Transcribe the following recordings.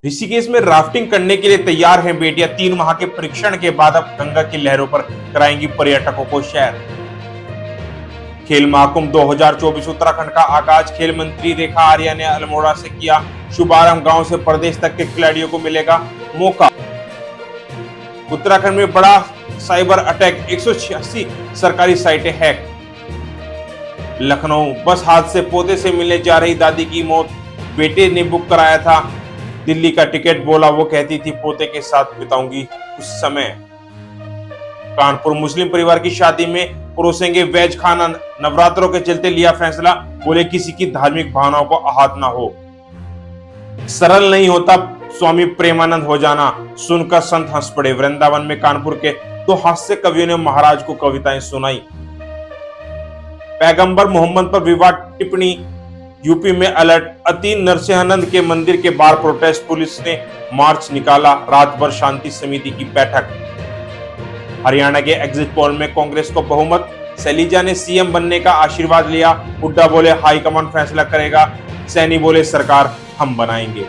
ऋषिकेश में राफ्टिंग करने के लिए तैयार हैं बेटियां। 3 माह के परीक्षण के बाद अब गंगा की लहरों पर कराएंगी पर्यटकों को सैर। खेल महाकुंभ 2024 उत्तराखंड का आगाज। खेल मंत्री रेखा आर्या ने अल्मोड़ा से किया शुभारंभ। गांव से प्रदेश तक के खिलाड़ियों को मिलेगा मौका। उत्तराखंड में बड़ा साइबर अटैक, 186 सरकारी साइटें हैक। लखनऊ बस हादसे, पोते से मिलने जा रही दादी की मौत, बेटे ने बुक कराया था दिल्ली का टिकट, बोला वो कहती थी पोते के साथ बिताऊंगी उस समय। कानपुर मुस्लिम परिवार की शादी में परोसेंगे वेज खाना, नवरात्रों के चलते लिया फैसला, बोले किसी की धार्मिक भावनाओं को आहत ना हो। सरल नहीं होता स्वामी प्रेमानंद हो जाना, सुनकर संत हंस पड़े। वृंदावन में कानपुर के 2 हास्य कवियों ने महाराज को कविताएं सुनाई। पैगंबर मोहम्मद पर विवाद टिप्पणी, यूपी में अलर्ट। अति नरसिंहानंद के मंदिर के बाहर प्रोटेस्ट, पुलिस ने मार्च निकाला। रात भर शांति समिति की बैठक। हरियाणा के एग्जिट पोल में कांग्रेस को बहुमत, शैलजा ने सीएम बनने का आशीर्वाद लिया। हुड्डा बोले हाईकमान फैसला करेगा, सैनी बोले सरकार हम बनाएंगे।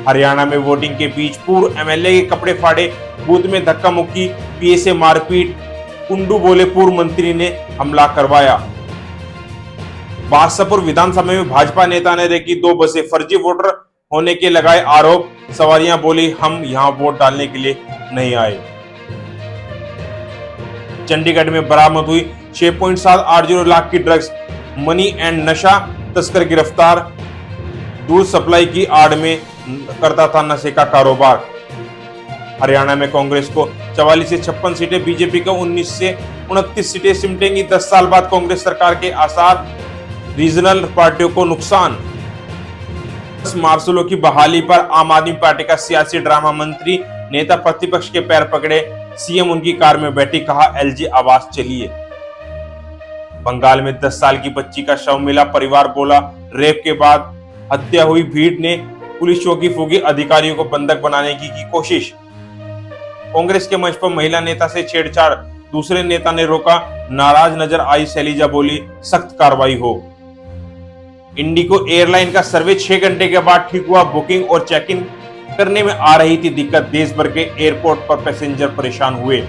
हरियाणा में वोटिंग के बीच पूर्व एमएलए के कपड़े फाड़े, बूथ में धक्का मुक्की, पीए से मारपीट। कुंडू बोले पूर्व मंत्री ने हमला करवाया। बादशाहपुर विधानसभा में भाजपा नेता ने देखी 2 बसें, फर्जी वोटर होने के लगाए आरोप। सवारियां बोली हम यहां वोट डालने के लिए नहीं आए। चंडीगढ़ में बरामद हुई 6.780 लाख की ड्रग्स, मनी एंड नशा तस्कर गिरफ्तार। दूध सप्लाई की आड़ में करता था नशे का कारोबार। हरियाणा में कांग्रेस को 44 से 56 सीटें, बीजेपी को 19 से 29 सीटें सिमटेंगी। 10 साल बाद कांग्रेस सरकार के आसार, रीजनल पार्टियों को नुकसान। 10 मार्शलों की बहाली पर आम आदमी पार्टी का सियासी ड्रामा, मंत्री नेता प्रतिपक्ष के पैर पकड़े, सीएम उनकी कार में बैठी, कहा एलजी आवास चलिए। बंगाल में 10 साल की बच्ची का शव मिला, परिवार बोला रेप के बाद हत्या हुई। भीड़ ने पुलिस चौकी फूकी, अधिकारियों को बंधक बनाने की कोशिश। कांग्रेस के मंच पर महिला नेता से छेड़छाड़, दूसरे नेता ने रोका, नाराज नजर आई शैलजा, बोली सख्त कार्रवाई हो। इंडिगो एयरलाइन का सर्वे 6 घंटे के बाद ठीक हुआ। बुकिंग और चेक इन करने में आ रही थी दिक्कत, देश भर के एयरपोर्ट पर पैसेंजर परेशान हुए।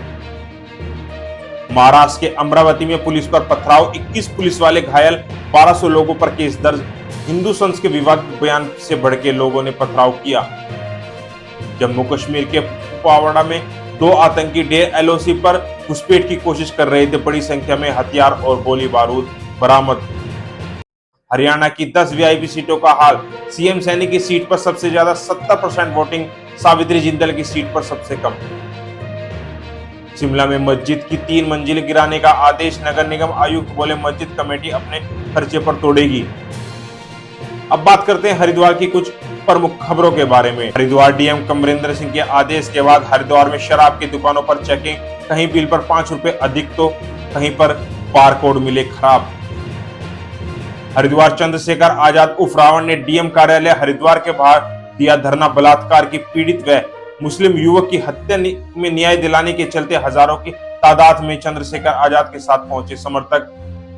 महाराष्ट्र के अमरावती में पुलिस पर पथराव, 21 पुलिस वाले घायल, 1200 लोगों पर केस दर्ज। हिंदू संघ के विवादित बयान से भड़के लोगों ने पथराव किया। जम्मू कश्मीर के कुपवाड़ा में 2 आतंकी डेर एलओसी पर घुसपैठ की कोशिश कर रहे थे, बड़ी संख्या में हथियार और गोली बारूद बरामद। हरियाणा की 10 वीआईपी सीटों का हाल, सीएम सैनी की सीट पर सबसे ज्यादा 70% वोटिंग, सावित्री जिंदल की सीट पर सबसे कम। शिमला में मस्जिद की 3 मंजिल गिराने का आदेश, नगर निगम आयुक्त बोले मस्जिद कमेटी अपने खर्चे पर तोड़ेगी। अब बात करते हैं हरिद्वार की कुछ प्रमुख खबरों के बारे में। हरिद्वार डीएम कमरेंद्र सिंह के आदेश के बाद हरिद्वार में शराब की दुकानों पर चेकिंग, कहीं बिल पर 5 रुपए अधिक तो कहीं पर बारकोड मिले खराब। हरिद्वार चंद्रशेखर आजाद उर्फ रावण ने डीएम कार्यालय हरिद्वार के बाहर दिया धरना। बलात्कार की पीड़ित व मुस्लिम युवक की हत्या में न्याय दिलाने के चलते हजारों की तादाद में चंद्रशेखर आजाद के साथ पहुंचे समर्थक।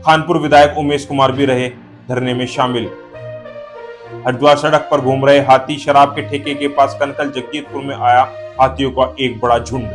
खानपुर विधायक उमेश कुमार भी रहे धरने में शामिल। हरिद्वार सड़क पर घूम रहे हाथी, शराब के ठेके के पास कनकल जगदीशपुर में आया हाथियों का एक बड़ा झुंड।